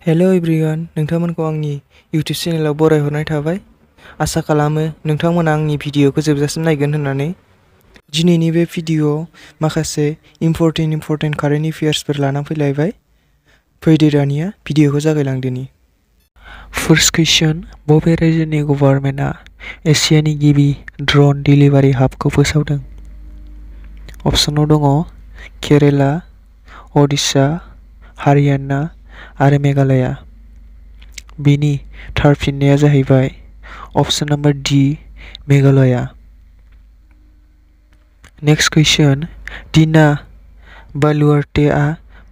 Hello everyone, नोंथांमोनखौ आंनि YouTube चेनेलाव बरायहरनाय थाबाय। आसा खालामो नोंथांमोना आंनि भिडिअखौ जोबजासिम नायगोन होननानै। दिनैनि बे भिडिअआव माखासे इम्परटेन्ट कारेन्ट एफेयार्सफोर लाना फैलायबाय। फैदो दानिया भिडिअखौ जागायलांदोनि। फार्स्ट कुइसन, बबे रायजोनि गभर्नमेन्टआ एसियानि गिबि ड्रन डिलिभारि हाबखौ फोसावदों? अपसनाव दङ केरेला, ओडिशा, हारियाना आरो मेघालया। बेनि थार फिननाया जाहैबाय अपसन नम्बर डी, मेघालया। नेक्स्ट कुइसन, दिना बालुआर्टेआ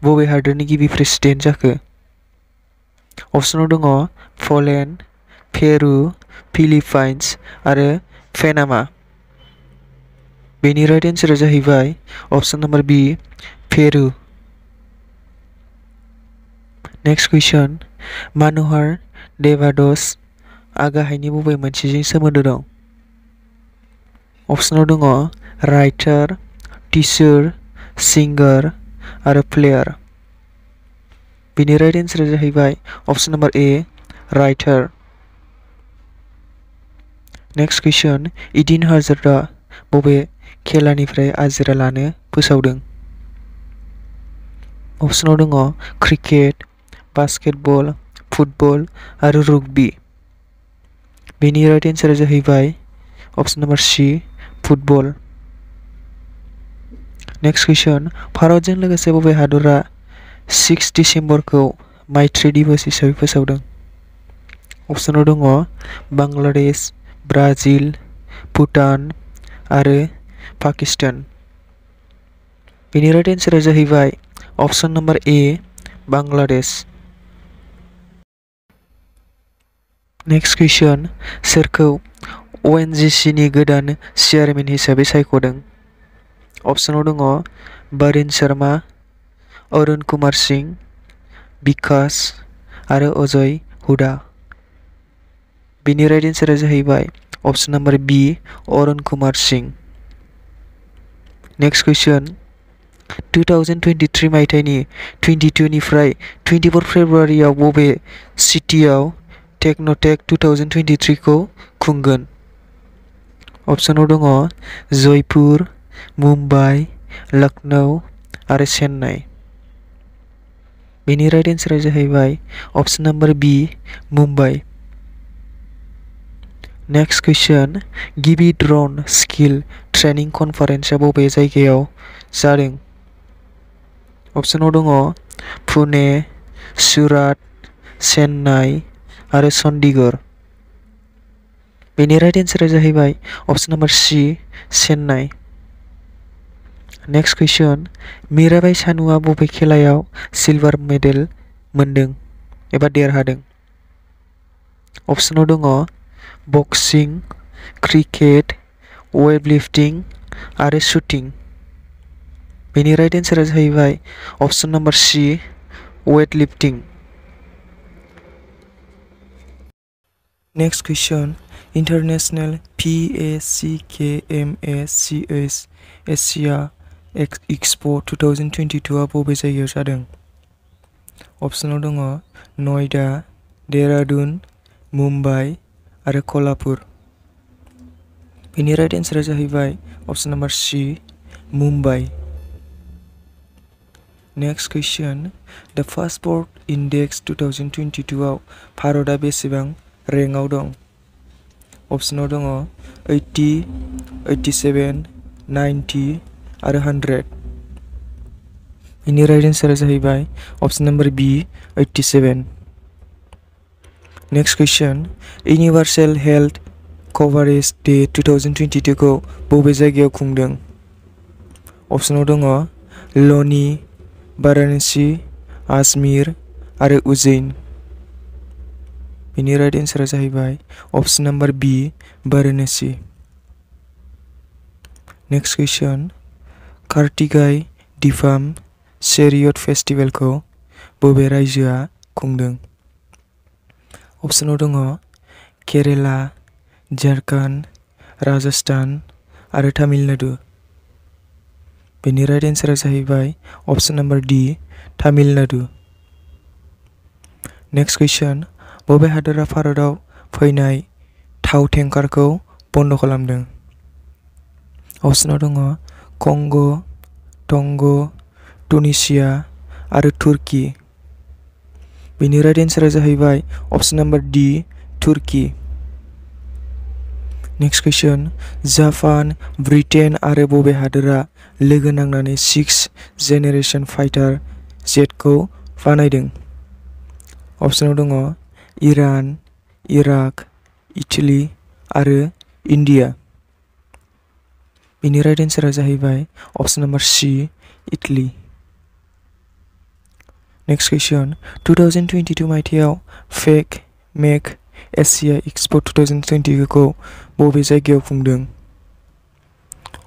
बबे हादोरनि गिबि प्रेसिडेन्ट जाखो? अपसनाव दङ पोलेन्ड, पेरु, फिलिपाइन्स आरो पेनामा। बेनि राइट एन्सारा जाहैबाय अपसन नम्बर बी, पेरु। नेक्स्ट कुइसन, मनोहर देवादसआ गाहायनि बबे मोनसेजों सोमोन्दो दं? अपसनाव दङ राइटार, टिचार, सिंगार आरो प्लेयार। बेनि राइट एन्सारा जाहैबाय अपसन नम्बर ए, राइटार। नेक्स्ट कुइसन, इडेन हाजार्डआ बबे खेलानिफ्राय आजिरा लानो फोसावदों? अपसनाव दङ क्रिकेट, बास्केटबल, फुटबल आरो रग्बी। बेनि राइट एन्सारा जाहैबाय अपसन नम्बर सी, फुटबल। नेक्स्ट कुइसन, भारतजों लोगोसे बबे हादरा 6 दिसेम्बरखौ मैत्री दिवस हिसाबै फोसावदों? अपसनाव दङ बांलादेश, ब्राजिल, भुटान आरो पाकिस्तान। बेनि राइट एन्सारा जाहैबाय अपसन नम्बर ए, बांलादेश। नेक्स्ट कुइसन, सोरखौ ओएनजीसीनि गोदान चेयारमेन हिसाबै सायख'दों? अपसनाव दङ बरुण शर्मा, अरुण कुमार सिंह, विकास आरो अजय हुडा। बेनि राइट एन्सारा जाहैबाय अपसन नम्बर बी, अरुण कुमार सिंह। नेक्स्ट कुइसन, 2023 मायथाइनि 22 निफ्राय 24 फेब्रुवारियाव बबे सिटियाव टेक्न'टेक 2023 खौ खुंगोन? अपसनाव दङ जयपुर, मुम्बाइ, लखनऊ आरो चेन्नाइ। बेनि राइट एन्सारा जाहैबाय अपसन नम्बर बी, मुम्बाइ। नेक्स्ट कुइसन, गिबि ड्रन स्किल ट्रेनिं कनफारेन्सआ बबे जायगायाव जादों? अपसनाव दङ पुणे, सुराट, चेन्नाइ आरो चन्डीगढ़। बेनि राइट एन्सारा जाहैबाय अपसन नम्बर सी, चेन्नाइ। नेक्स्ट कुइसन, मीराबाई चानुआ बबे खेलायाव सिलभार मेडेल मोनदों एबा देरहादों? अपसनाव दङ बक्सिं, क्रिकेट, वेटलिफ्टिं आरो शुटिं। बेनि राइट एन्सारा जाहैबाय अपसन नम्बर सी, वेटलिफ्टिं। नेक्स्ट कुइसन, इन्टारनेशनेल PACKMACH एशिया एक्सपो 2022 आ बबे जायगायाव जादों? अपसनाव दङ नयडा, देहरादुन, मुम्बाइ आरो क'लापुर। बेनि राइट एन्सारा जाहैबाय अपसन नम्बर सी, मुम्बाइ। नेक्स्ट कुइसन, द पासपोर्ट इन्डेक्स 2022 आव भारतआ बेसेबां रेंकआव दं? अपसनाव दङ 80, 87, 90 आरो 100। बेनि राइट एन्सारा जाहैबाय अपसन नम्बर बी, 87। नेक्स्ट कुइसन, इउनिभार्सेल हेल्थ कभारेज डे 2022 खौ बबे जायगायाव खुंदों? अपसनाव दङ लनि, वाराणसि, आजमिर आरो उज्जैन। बेनि राइट एन्सारा जाहैबाय अपसन नम्बर बी, वाराणसि। नेक्स्ट कुइसन, कार्तिगाइ दीपाम चेरियट फेस्टिभेलखौ बबे रायजोआ खुंदों? अपसनाव दङ केरेला, झारखन्ड, राजस्थान आरो तामिलनाडु। बेनि राइट एन्सारा जाहैबाय अपसन नम्बर डी, तामिलनाडु। नेक्स्ट कुइसन बबे हादोरा भारताव फैनाय थाव टेंकारखौ बन्द खालामदों? अपसनाव दङ कंग, टंग, टुनिसिया आरो तुर्की। बेनि राइट एन्सारा जाहैबाय अपसन नम्बर डी तुर्की। नेक्स्ट कुइसन जापान, ब्रिटेन आरो बबे हादोरा लोगो नांनानै 6th जेनेरेशन फाइटार जेटखौ बानायदों? अपसनाव दङ इरान, इराक, इटली आरो इन्डिया। बेनि राइट एन्सारा जाहैबाय अपसन नम्बर सी इटली। नेक्स्ट कुइसन 2022 मायथाइयाव पैकमेक एशिया एक्सपो 2020 खौ बबे जायगायाव खुंदों?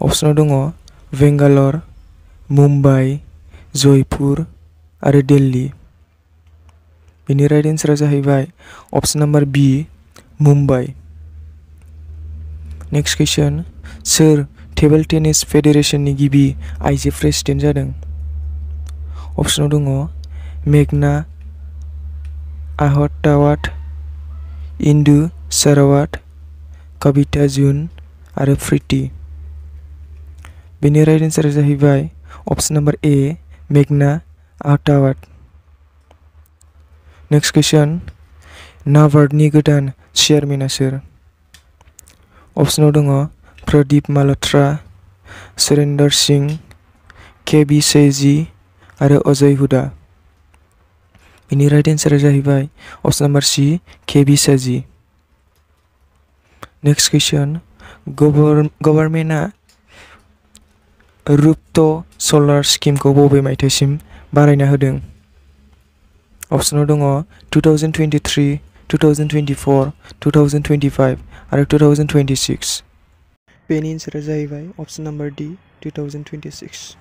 अपसनाव दङ बेंगालर, मुम्बाइ, जयपुर आरो दिल्ली। बेनि राइट एन्सारा जाहैबाय अपसन नम्बर बी मुम्बाइ। नेक्स्ट कुइसन सोर टेबल टेनिस फेडारेशननि गिबि आइजो प्रेसिडेन्ट जादों? अपसनाव दङ मेघना आहतावात, इन्दु सारावात, कविता जुन आरो प्रीति। बेनि राइट एन्सारा जाहैबाय अपसन नम्बर ए मेघना आहतावात। नेक्स्ट कुइसन नाबार्डनि गोदान चेयारमेना सोर? अपसनाव दङ प्रदीप मालहोत्रा, सुरेंदर सिंह, के.बी. सैजी आरो अजय हुडा। बेनि राइट एन्सारा जाहैबाय अपसन नम्बर सी के.बी. सैजी। नेक्स्ट कुइसन गभर्नमेन्टआ रूफटो सोलार स्किमखौ बबे मायथाइसिम बारायना होदों? अपसनाव दङ 2023, 2024, 2025 आरो 2026। बेनि एन्सारा जाहैबाय अपसन नम्बर डी 2026।